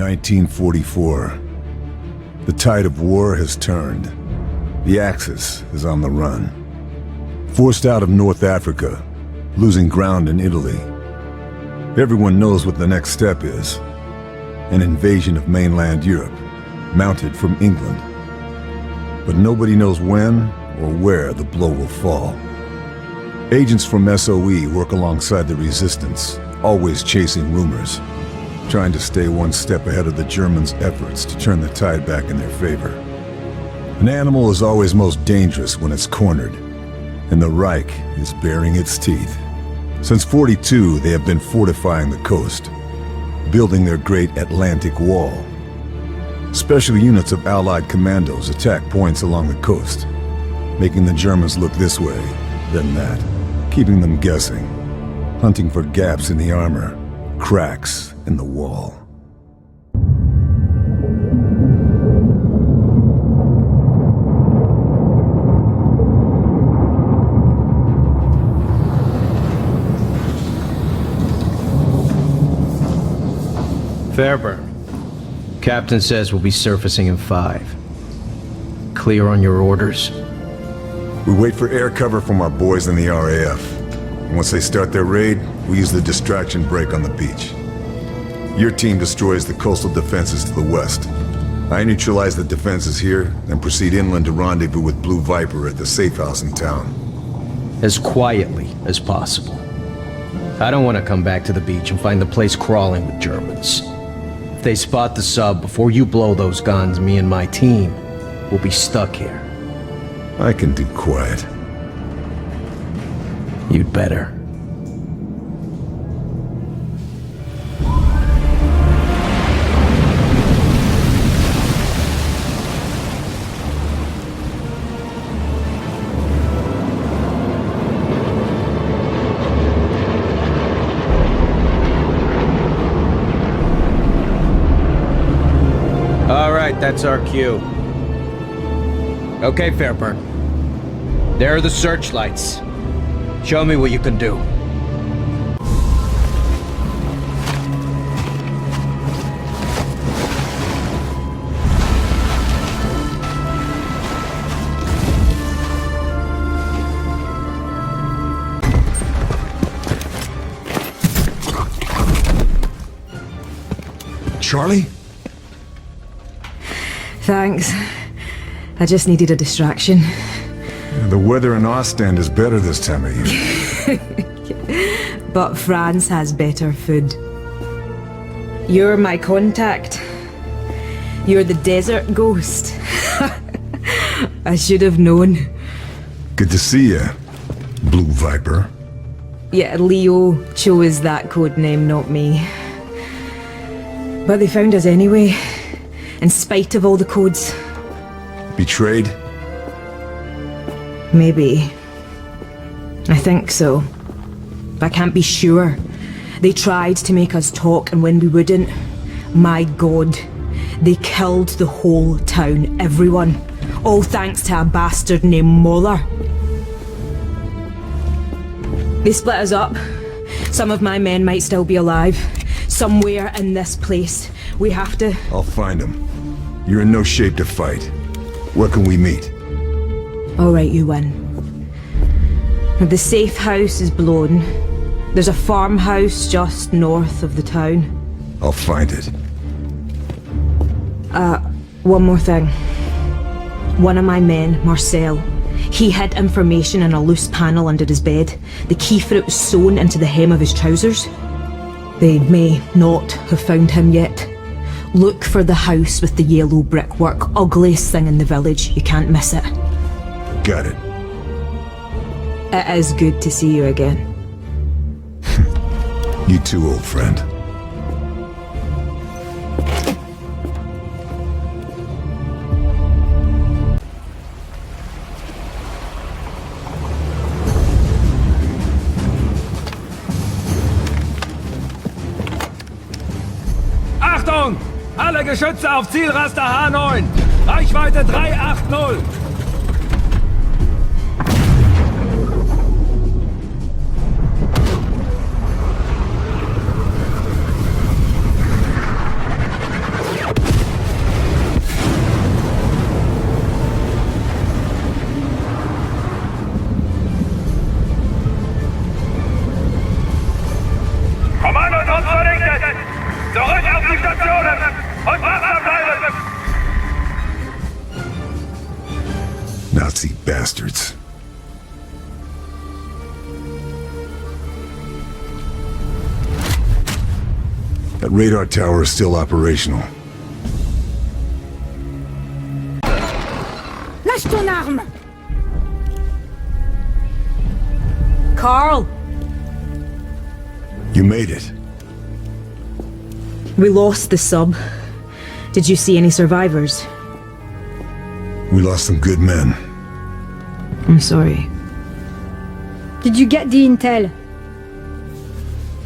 1944. The tide of war has turned. The Axis is on the run. Forced out of North Africa, losing ground in Italy. Everyone knows what the next step is. An invasion of mainland Europe, mounted from England. But nobody knows when or where the blow will fall. Agents from SOE work alongside the resistance, always chasing rumors, trying to stay one step ahead of the Germans' efforts to turn the tide back in their favor. An animal is always most dangerous when it's cornered, and the Reich is baring its teeth. Since '42, they have been fortifying the coast, building their great Atlantic Wall. Special units of Allied commandos attack points along the coast, making the Germans look this way, then that, keeping them guessing, hunting for gaps in the armor, cracks in the wall. Fairburn. Captain says we'll be surfacing in 5. Clear on your orders? We wait for air cover from our boys in the RAF. Once they start their raid, we use the distraction break on the beach. Your team destroys the coastal defenses to the west. I neutralize the defenses here, then proceed inland to rendezvous with Blue Viper at the safe house in town. As quietly as possible. I don't want to come back to the beach and find the place crawling with Germans. If they spot the sub before you blow those guns, me and my team will be stuck here. I can do quiet. You'd better. All right, that's our cue. Okay, Fairburn. There are the searchlights. Show me what you can do. Charlie? Thanks. I just needed a distraction. The weather in Ostend is better this time of year. But France has better food. You're my contact. You're the desert ghost. I should have known. Good to see you, Blue Viper. Yeah, Leo chose that code name, not me. But they found us anyway, in spite of all the codes. Betrayed? Maybe. I think so. But I can't be sure. They tried to make us talk, and when we wouldn't, my God, they killed the whole town, everyone. All thanks to a bastard named Moller. They split us up. Some of my men might still be alive. Somewhere in this place. We have to... I'll find them. You're in no shape to fight. Where can we meet? Alright, you win. The safe house is blown. There's a farmhouse just north of the town. I'll find it. One more thing. One of my men, Marcel, he hid information in a loose panel under his bed. The key for it was sewn into the hem of his trousers. They may not have found him yet. Look for the house with the yellow brickwork. Ugliest thing in the village. You can't miss it. Got it. It is good to see you again. You too, old friend. Achtung! Alle Geschütze auf Zielraster H9! Reichweite 380! That radar tower is still operational. Lâche ton arme! Carl! You made it. We lost the sub. Did you see any survivors? We lost some good men. I'm sorry. Did you get the intel?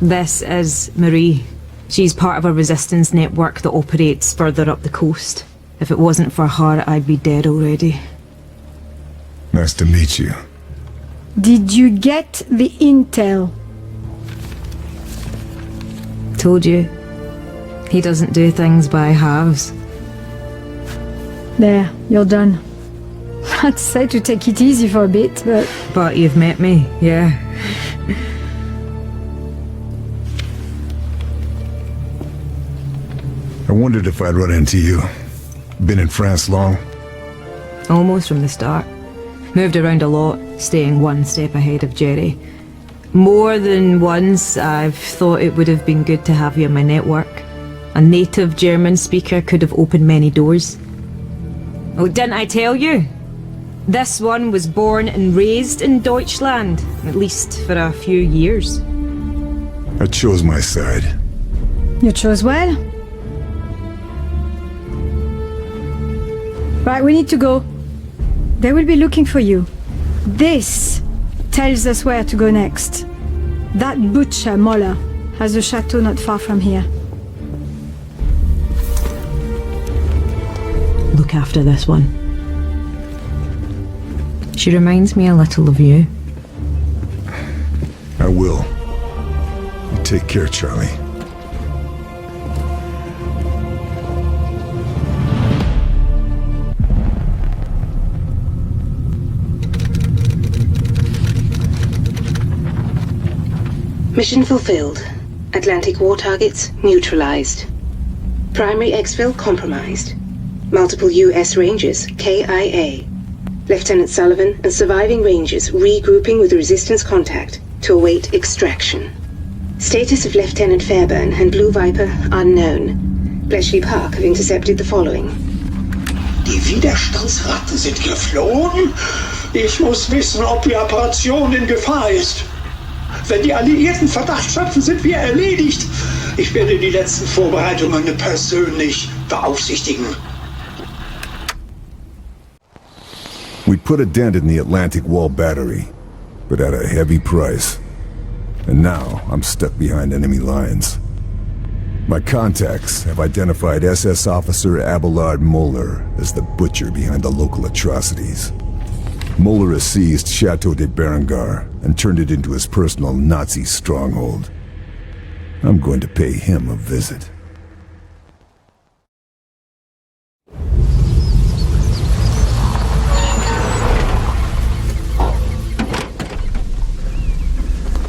This is Marie. She's part of a resistance network that operates further up the coast. If it wasn't for her, I'd be dead already. Nice to meet you. Did you get the intel? Told you. He doesn't do things by halves. There, you're done. I'd say to take it easy for a bit, but... But you've met me, yeah. I wondered if I'd run into you. Been in France long? Almost from the start. Moved around a lot, staying one step ahead of Jerry. More than once, I've thought it would have been good to have you in my network. A native German speaker could have opened many doors. Oh, didn't I tell you? This one was born and raised in Deutschland, at least for a few years. I chose my side. You chose well. Right, we need to go. They will be looking for you. This tells us where to go next. That butcher, Moller, has a chateau not far from here. Look after this one. She reminds me a little of you. I will. You take care, Charlie. Mission fulfilled. Atlantic war targets neutralized. Primary exfil compromised. Multiple U.S. Rangers, KIA. Lieutenant Sullivan and surviving Rangers regrouping with resistance contact to await extraction. Status of Lieutenant Fairburn and Blue Viper unknown. Bletchley Park have intercepted the following. Die Widerstandsratten sind geflohen? Ich muss wissen, ob die Operation in Gefahr ist. Wenn die Alliierten Verdacht schöpfen, sind wir erledigt. Ich werde die letzten Vorbereitungen persönlich beaufsichtigen. We put a dent in the Atlantic Wall battery, but at a heavy price. And now I'm stuck behind enemy lines. My contacts have identified SS Officer Abelard Moeller as the butcher behind the local atrocities. Moeller has seized Chateau de Berengar and turned it into his personal Nazi stronghold. I'm going to pay him a visit.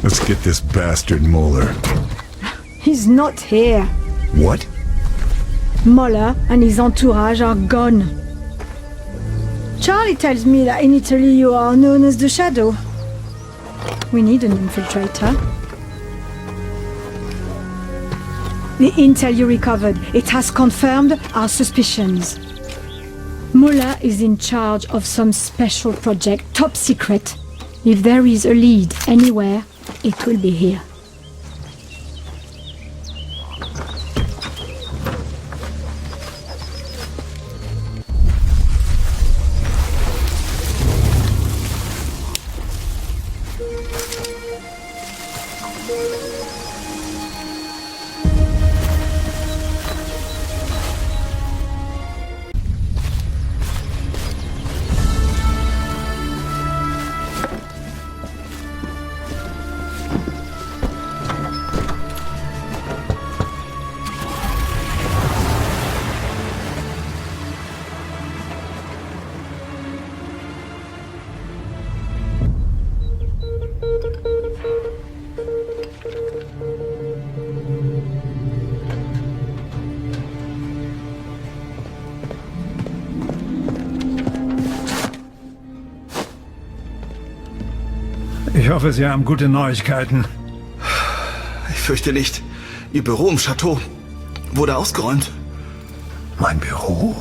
Let's get this bastard Moeller. He's not here. What? Moller and his entourage are gone. Charlie tells me that in Italy you are known as the Shadow. We need an infiltrator. The intel you recovered, it has confirmed our suspicions. Moller is in charge of some special project, top secret. If there is a lead anywhere, it will be here. Ich hoffe, Sie haben gute Neuigkeiten. Ich fürchte nicht. Ihr Büro im Chateau. Wurde ausgeräumt. Mein Büro?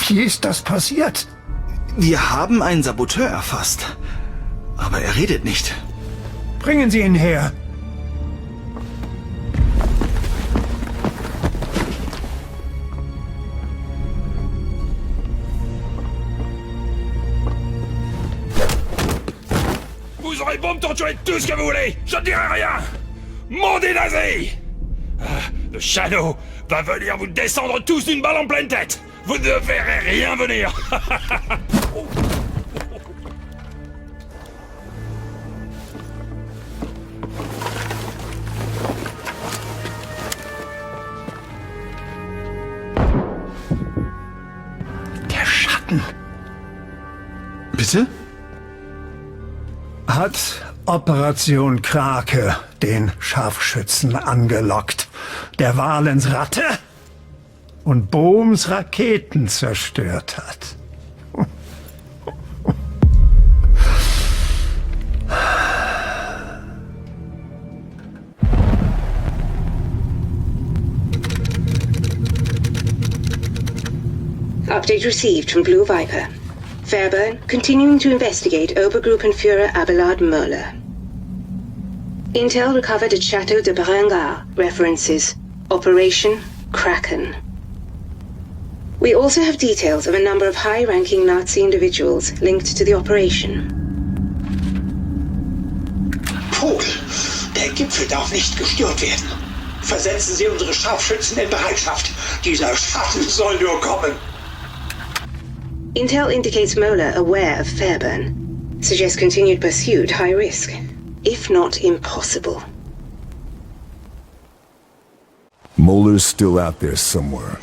Wie ist das passiert? Wir haben einen Saboteur erfasst. Aber er redet nicht. Bringen Sie ihn her. Vous aurez beau me torturer tout ce que vous voulez, je ne dirai rien. Maudit nazi! Le Shadow va venir vous descendre tous d'une balle en pleine tête. Vous ne verrez rien venir. Der Schatten Bitte? hat Operation Krake den Scharfschützen angelockt, der Valens Ratte und Bohms Raketen zerstört hat. Update received from Blue Viper. Fairburn continuing to investigate Obergruppenführer Abelard Möller. Intel recovered at Chateau de Berengar references Operation Kraken. We also have details of a number of high-ranking Nazi individuals linked to the operation. Vogel, der Gipfel darf nicht gestört werden. Versetzen Sie unsere Scharfschützen in Bereitschaft. Dieser Schatten soll nur kommen. Intel indicates Möller aware of Fairburn. Suggests continued pursuit high risk, if not impossible. Moller's still out there somewhere,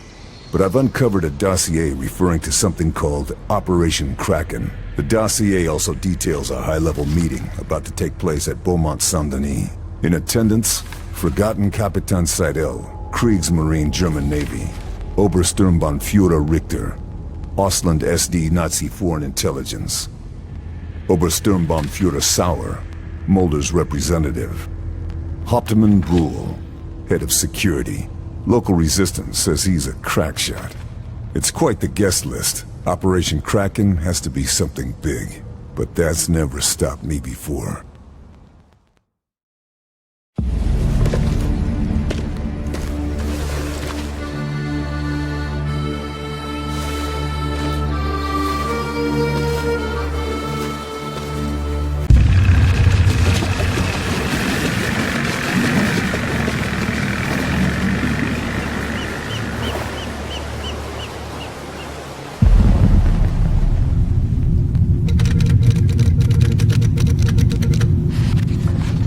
but I've uncovered a dossier referring to something called Operation Kraken. The dossier also details a high-level meeting about to take place at Beaumont Saint-Denis. In attendance, Forgotten Kapitan Seidel, Kriegsmarine German Navy, Obersturmbannführer Richter, Ausland SD Nazi Foreign Intelligence, Obersturmbannführer Sauer, Mulder's representative, Hauptmann Bruhl, head of security. Local resistance says he's a crack shot. It's quite the guest list. Operation Kraken has to be something big, but that's never stopped me before.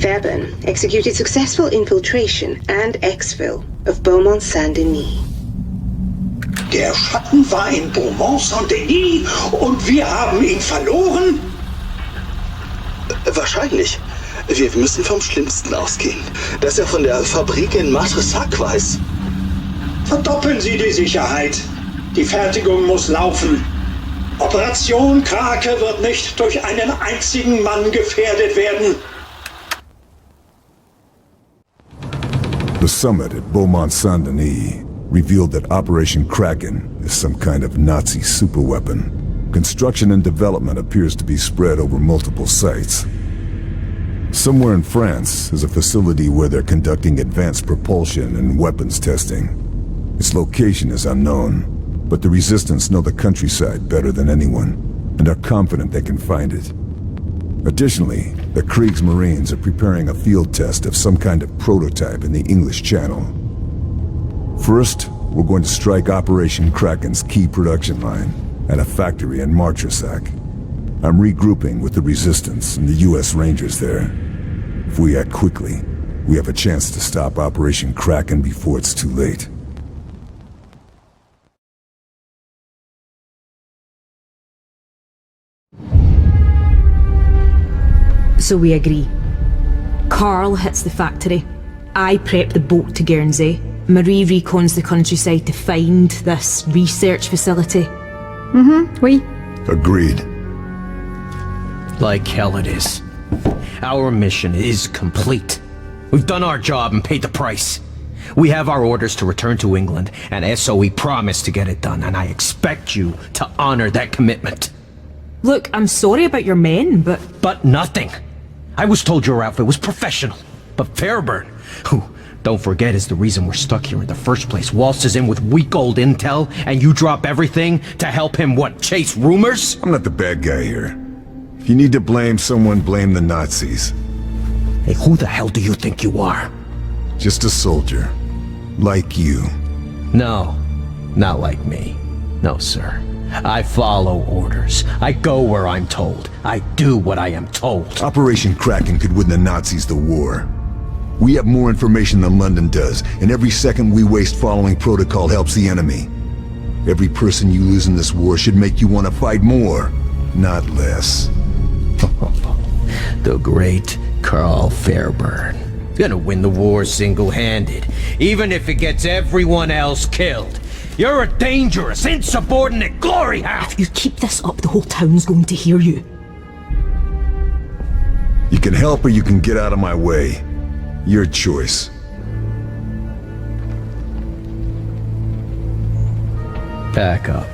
Fairburn executed successful infiltration and exfil of Beaumont Saint-Denis. Der Schatten war in Beaumont Saint-Denis und wir haben ihn verloren? Wahrscheinlich. Wir müssen vom Schlimmsten ausgehen. Dass er von der Fabrik in Matresac weiß. Verdoppeln Sie die Sicherheit. Die Fertigung muss laufen. Operation Krake wird nicht durch einen einzigen Mann gefährdet werden. The summit at Beaumont Saint-Denis revealed that Operation Kraken is some kind of Nazi superweapon. Construction and development appears to be spread over multiple sites. Somewhere in France is a facility where they're conducting advanced propulsion and weapons testing. Its location is unknown, but the Resistance know the countryside better than anyone, and are confident they can find it. Additionally, the Kriegsmarines are preparing a field test of some kind of prototype in the English Channel. First, we're going to strike Operation Kraken's key production line at a factory in Matresac. I'm regrouping with the Resistance and the US Rangers there. If we act quickly, we have a chance to stop Operation Kraken before it's too late. So we agree. Carl hits the factory. I prep the boat to Guernsey. Marie recons the countryside to find this research facility. Oui. Agreed. Like hell it is. Our mission is complete. We've done our job and paid the price. We have our orders to return to England, and SOE promised to get it done, and I expect you to honor that commitment. Look, I'm sorry about your men, but... But nothing. I was told your outfit was professional. But Fairburn, who, don't forget, is the reason we're stuck here in the first place, waltzes in with weak old intel, and you drop everything to help him, what, chase rumors? I'm not the bad guy here. If you need to blame someone, blame the Nazis. Hey, who the hell do you think you are? Just a soldier. Like you. No, not like me. No, sir. I follow orders. I go where I'm told. I do what I am told. Operation Kraken could win the Nazis the war. We have more information than London does, and every second we waste following protocol helps the enemy. Every person you lose in this war should make you want to fight more, not less. The great Carl Fairburn. Gonna win the war single-handed, even if it gets everyone else killed. You're a dangerous, insubordinate glory hound! If you keep this up, the whole town's going to hear you. You can help or you can get out of my way. Your choice. Pack up.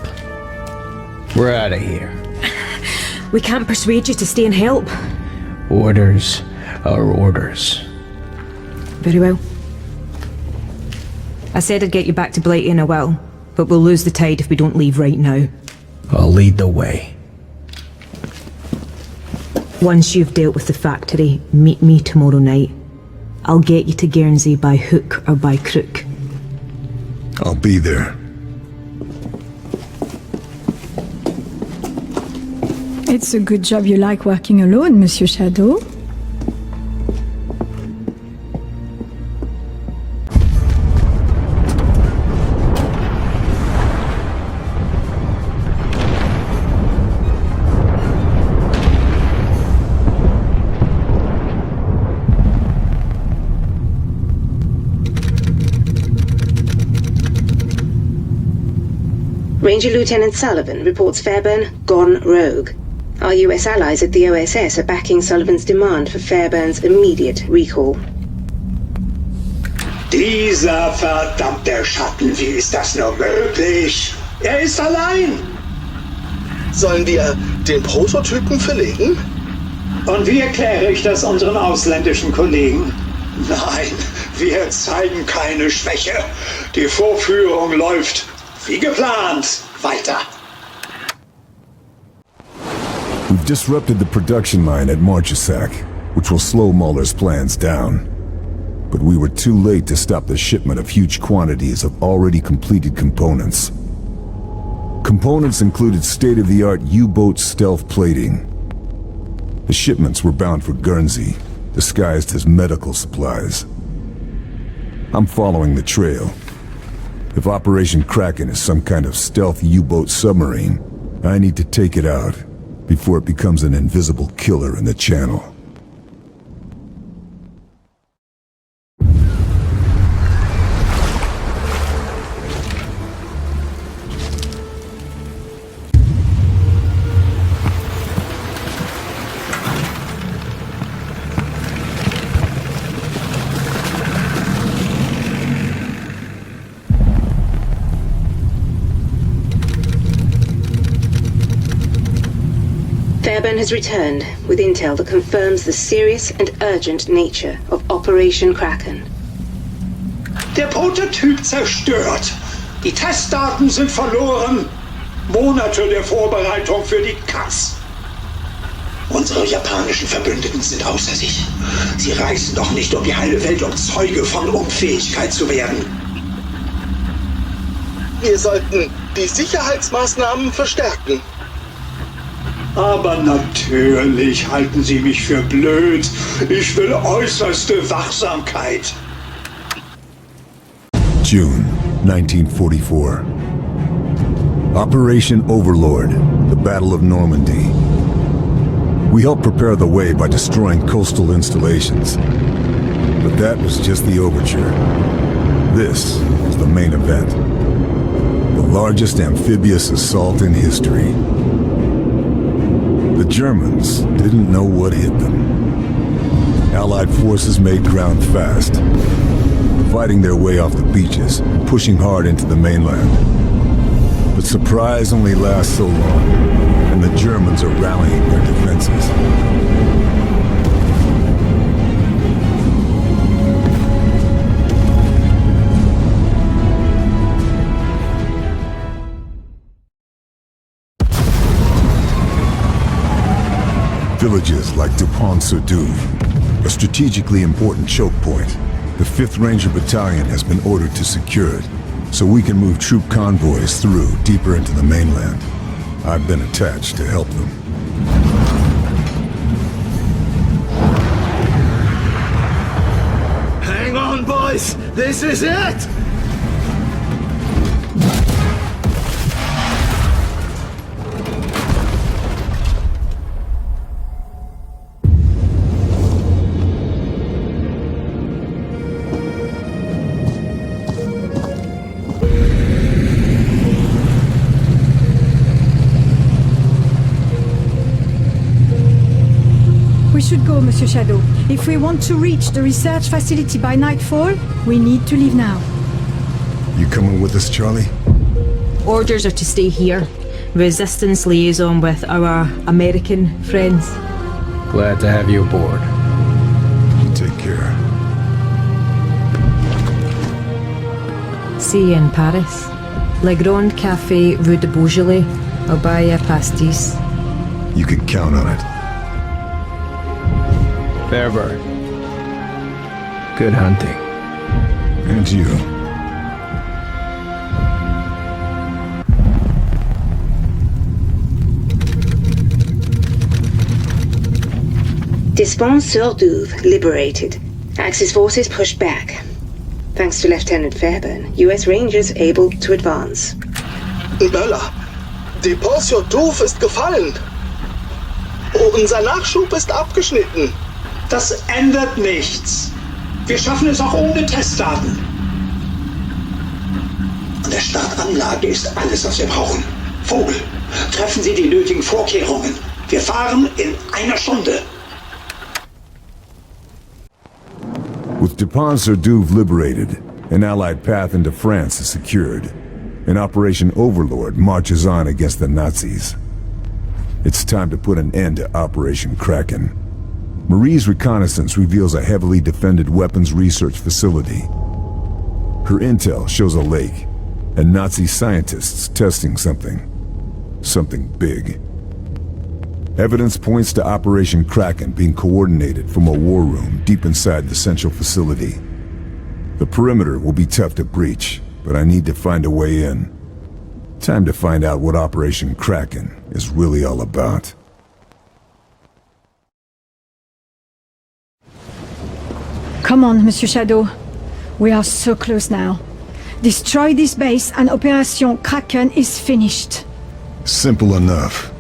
We're out of here. We can't persuade you to stay and help. Orders are orders. Very well. I said I'd get you back to Blighty and I will, but we'll lose the tide if we don't leave right now. I'll lead the way. Once you've dealt with the factory, meet me tomorrow night. I'll get you to Guernsey by hook or by crook. I'll be there. It's a good job you like working alone, Monsieur Shadow. Ranger Lieutenant Sullivan reports Fairburn gone rogue. Our US allies at the OSS are backing Sullivan's demand for Fairburn's immediate recall. Dieser verdammte Schatten, wie ist das nur möglich? Er ist allein! Sollen wir den Prototypen verlegen? Und wie erkläre ich das unseren ausländischen Kollegen? Nein, wir zeigen keine Schwäche. Die Vorführung läuft wie geplant weiter. We've disrupted the production line at Marchesac, which will slow Muller's plans down. But we were too late to stop the shipment of huge quantities of already completed components. Components included state-of-the-art U-boat stealth plating. The shipments were bound for Guernsey, disguised as medical supplies. I'm following the trail. If Operation Kraken is some kind of stealth U-boat submarine, I need to take it out before it becomes an invisible killer in the channel. Fairburn has returned with intel that confirms the serious and urgent nature of Operation Kraken. Der Prototyp zerstört. Die Testdaten sind verloren. Monate der Vorbereitung für die Katz. Unsere japanischen Verbündeten sind außer sich. Sie reisen doch nicht um die halbe Welt, um Zeuge von Unfähigkeit zu werden. Wir sollten die Sicherheitsmaßnahmen verstärken. Aber natürlich halten Sie mich für blöd. Ich will äußerste Wachsamkeit. June 1944. Operation Overlord, the Battle of Normandy. We helped prepare the way by destroying coastal installations. But that was just the overture. This was the main event. The largest amphibious assault in history. The Germans didn't know what hit them. Allied forces made ground fast, fighting their way off the beaches, pushing hard into the mainland. But surprise only lasts so long, and the Germans are rallying their defenses. Villages like Dupont-sur-Douve, a strategically important choke point. The 5th Ranger Battalion has been ordered to secure it, so we can move troop convoys through deeper into the mainland. I've been attached to help them. Hang on, boys! This is it! We should go, Monsieur Shadow. If we want to reach the research facility by nightfall, we need to leave now. You coming with us, Charlie? Orders are to stay here. Resistance liaison with our American friends. Glad to have you aboard. Take care. See you in Paris. Le Grand Café, Rue de Beaujolais. I'll buy you a pastis. You can count on it. Fairburn. Good hunting. And you. Despont-sur-Douve liberated. Axis forces pushed back. Thanks to Lieutenant Fairburn, US Rangers able to advance. Möller, Despont-sur-Douve ist gefallen. Unser Nachschub ist abgeschnitten. Das ändert nichts. Wir schaffen es auch ohne Testdaten. An der Startanlage ist alles, was wir brauchen. Vogel, treffen Sie die nötigen Vorkehrungen. Wir fahren in einer Stunde. With Dupont-sur-Douve liberated, an Allied path into France is secured, and Operation Overlord marches on against the Nazis. It's time to put an end to Operation Kraken. Marie's reconnaissance reveals a heavily defended weapons research facility. Her intel shows a lake, and Nazi scientists testing something. Something big. Evidence points to Operation Kraken being coordinated from a war room deep inside the central facility. The perimeter will be tough to breach, but I need to find a way in. Time to find out what Operation Kraken is really all about. Come on, Monsieur Shadow. We are so close now. Destroy this base and Operation Kraken is finished. Simple enough.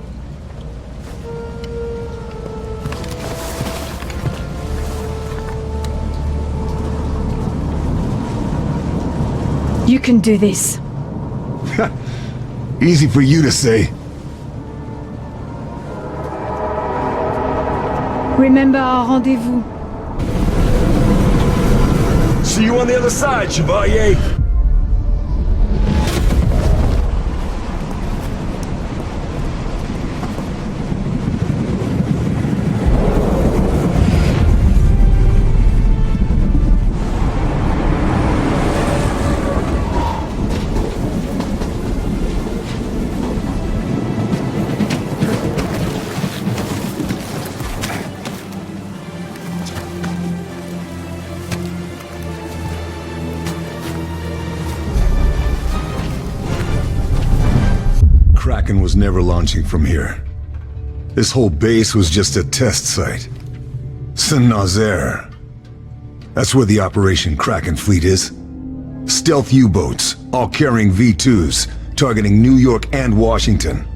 You can do this. Easy for you to say. Remember our rendezvous. See you on the other side, Chevalier! Kraken was never launching from here. This whole base was just a test site. Saint-Nazaire. That's where the Operation Kraken fleet is. Stealth U-boats, all carrying V-2s, targeting New York and Washington.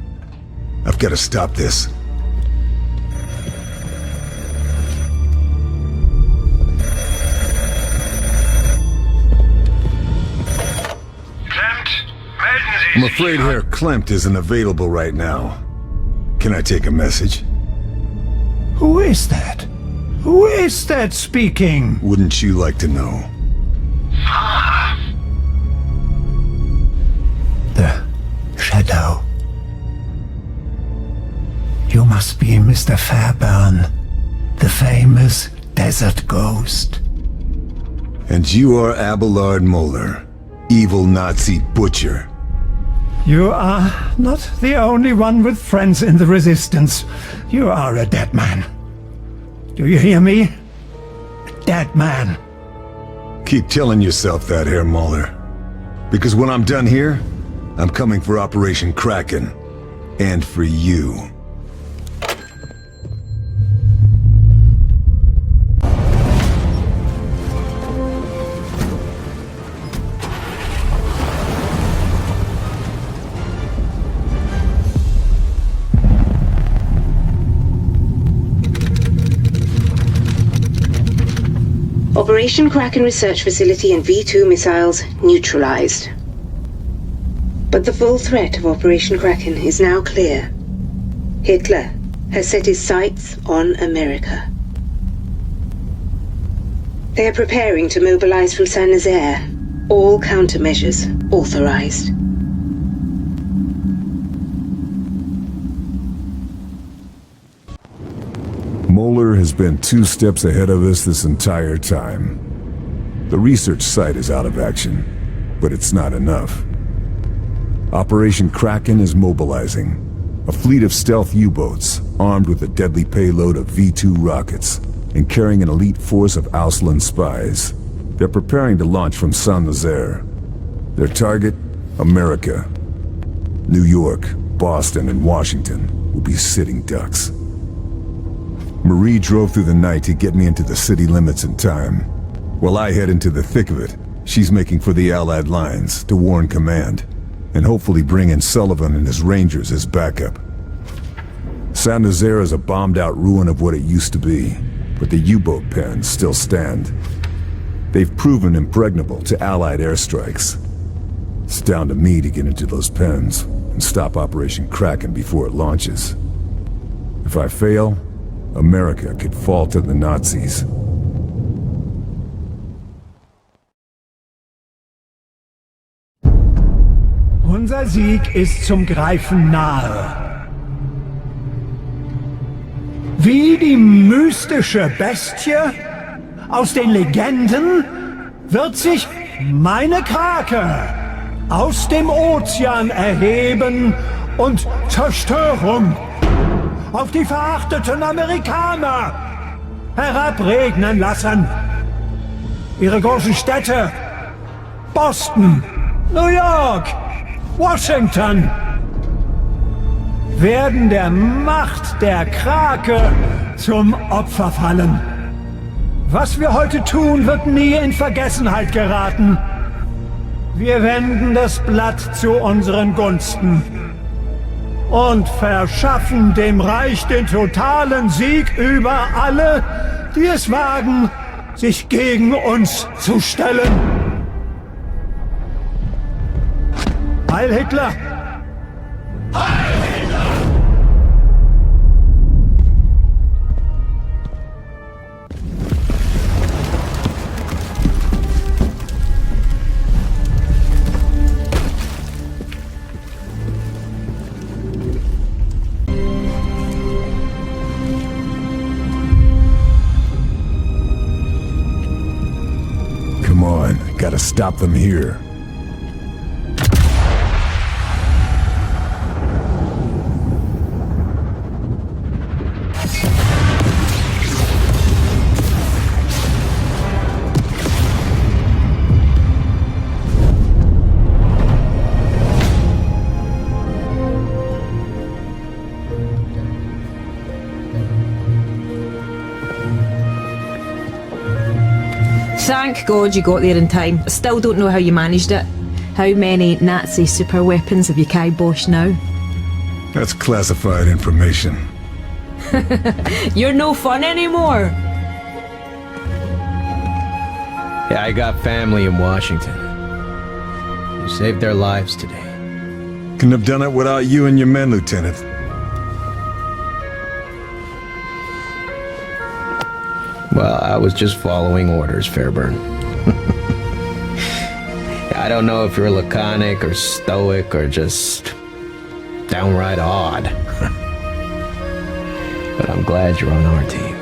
I've got to stop this. I'm afraid Herr Klempt isn't available right now. Can I take a message? Who is that? Who is that speaking? Wouldn't you like to know? The Shadow. You must be Mr. Fairburn, the famous desert ghost. And you are Abelard Moeller, evil Nazi butcher. You are not the only one with friends in the Resistance. You are a dead man. Do you hear me? A dead man. Keep telling yourself that, Herr Moeller. Because when I'm done here, I'm coming for Operation Kraken. And for you. Operation Kraken Research Facility and V2 missiles neutralized. But the full threat of Operation Kraken is now clear. Hitler has set his sights on America. They are preparing to mobilize from Saint-Nazaire. All countermeasures authorized. Moeller has been 2 steps ahead of us this entire time. The research site is out of action, but it's not enough. Operation Kraken is mobilizing. A fleet of stealth U-boats, armed with a deadly payload of V2 rockets, and carrying an elite force of Auslan spies. They're preparing to launch from Saint-Nazaire. Their target? America. New York, Boston, and Washington will be sitting ducks. Marie drove through the night to get me into the city limits in time. While I head into the thick of it, she's making for the Allied lines to warn command, and hopefully bring in Sullivan and his Rangers as backup. Saint-Nazaire is a bombed-out ruin of what it used to be, but the U-boat pens still stand. They've proven impregnable to Allied airstrikes. It's down to me to get into those pens and stop Operation Kraken before it launches. If I fail, America could fall to the Nazis. Unser Sieg ist zum Greifen nahe. Wie die mystische Bestie aus den Legenden wird sich meine Krake aus dem Ozean erheben und Zerstörung auf die verachteten Amerikaner herabregnen lassen. Ihre großen Städte, Boston, New York, Washington, werden der Macht der Krake zum Opfer fallen. Was wir heute tun, wird nie in Vergessenheit geraten. Wir wenden das Blatt zu unseren Gunsten und verschaffen dem Reich den totalen Sieg über alle, die es wagen, sich gegen uns zu stellen. Heil Hitler! Heil Hitler! Come on, gotta stop them here. Thank God you got there in time. I still don't know how you managed it. How many Nazi super weapons have you kiboshed now? That's classified information. You're no fun anymore! Yeah, I got family in Washington. You saved their lives today. Couldn't have done it without you and your men, Lieutenant. Well, I was just following orders, Fairburn. I don't know if you're laconic or stoic or just downright odd. But I'm glad you're on our team.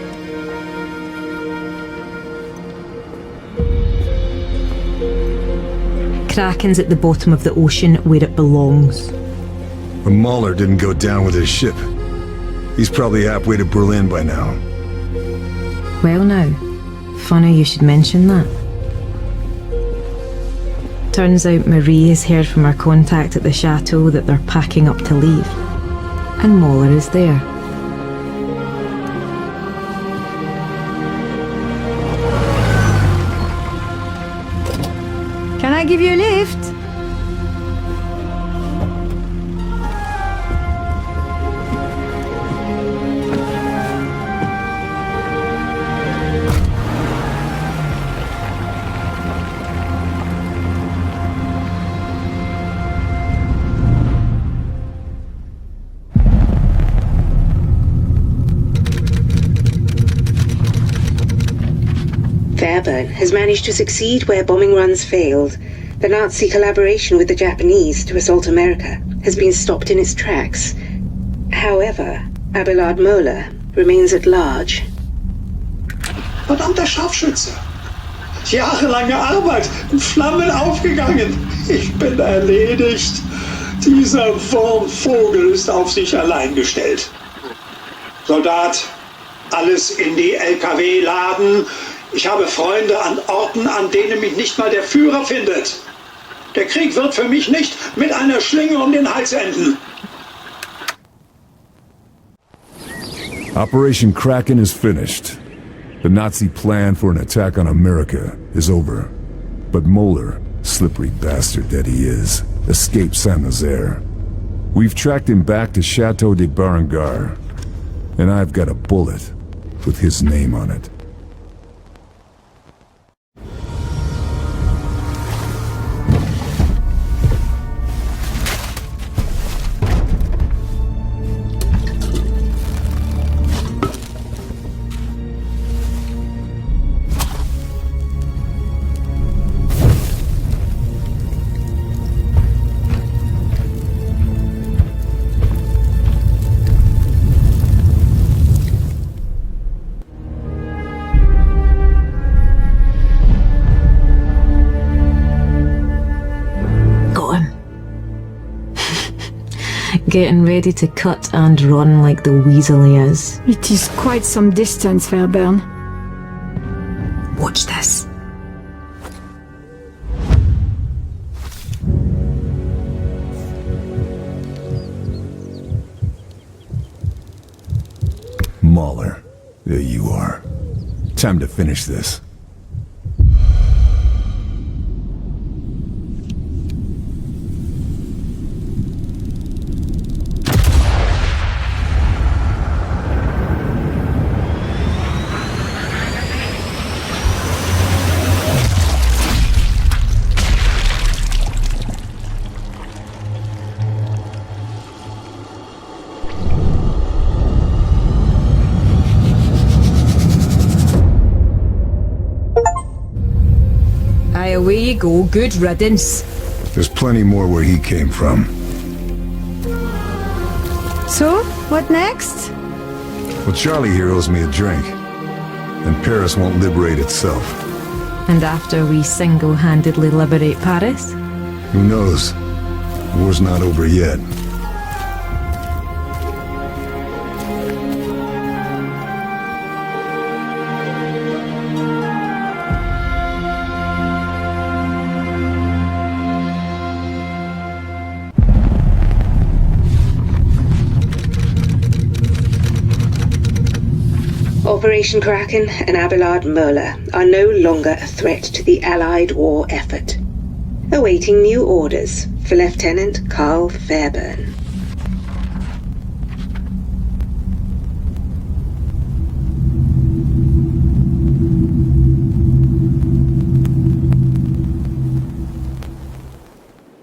Kraken's at the bottom of the ocean where it belongs. But Mahler didn't go down with his ship. He's probably halfway to Berlin by now. Well now, funny you should mention that. Turns out Marie has heard from her contact at the chateau that they're packing up to leave. And Mahler is there. Can I give you a lift? Fairburn has managed to succeed where bombing runs failed. The Nazi collaboration with the Japanese to assault America has been stopped in its tracks. However, Abelard Moeller remains at large. Verdammter Scharfschütze! Jahrelange Arbeit in Flammen aufgegangen. Ich bin erledigt. Dieser Wurmvogel ist auf sich allein gestellt. Soldat, alles in die LKW laden. Ich habe Freunde an Orten, an denen mich nicht mal der Führer findet. Der Krieg wird für mich nicht mit einer Schlinge um den Hals enden. Operation Kraken is finished. The Nazi plan for an attack on America is over. But Moeller, slippery bastard that he is, escaped Saint-Nazaire. We've tracked him back to Chateau de Berengar, and I've got a bullet with his name on it. Getting ready to cut and run like the weasel he is. It is quite some distance, Fairburn. Watch this. Mahler, there you are. Time to finish this. Away you go, good riddance. There's plenty more where he came from. So, what next? Well, Charlie here owes me a drink. And Paris won't liberate itself. And after we single-handedly liberate Paris? Who knows? The war's not over yet. Operation Kraken and Abelard Moeller are no longer a threat to the Allied war effort. Awaiting new orders for Lieutenant Carl Fairburn.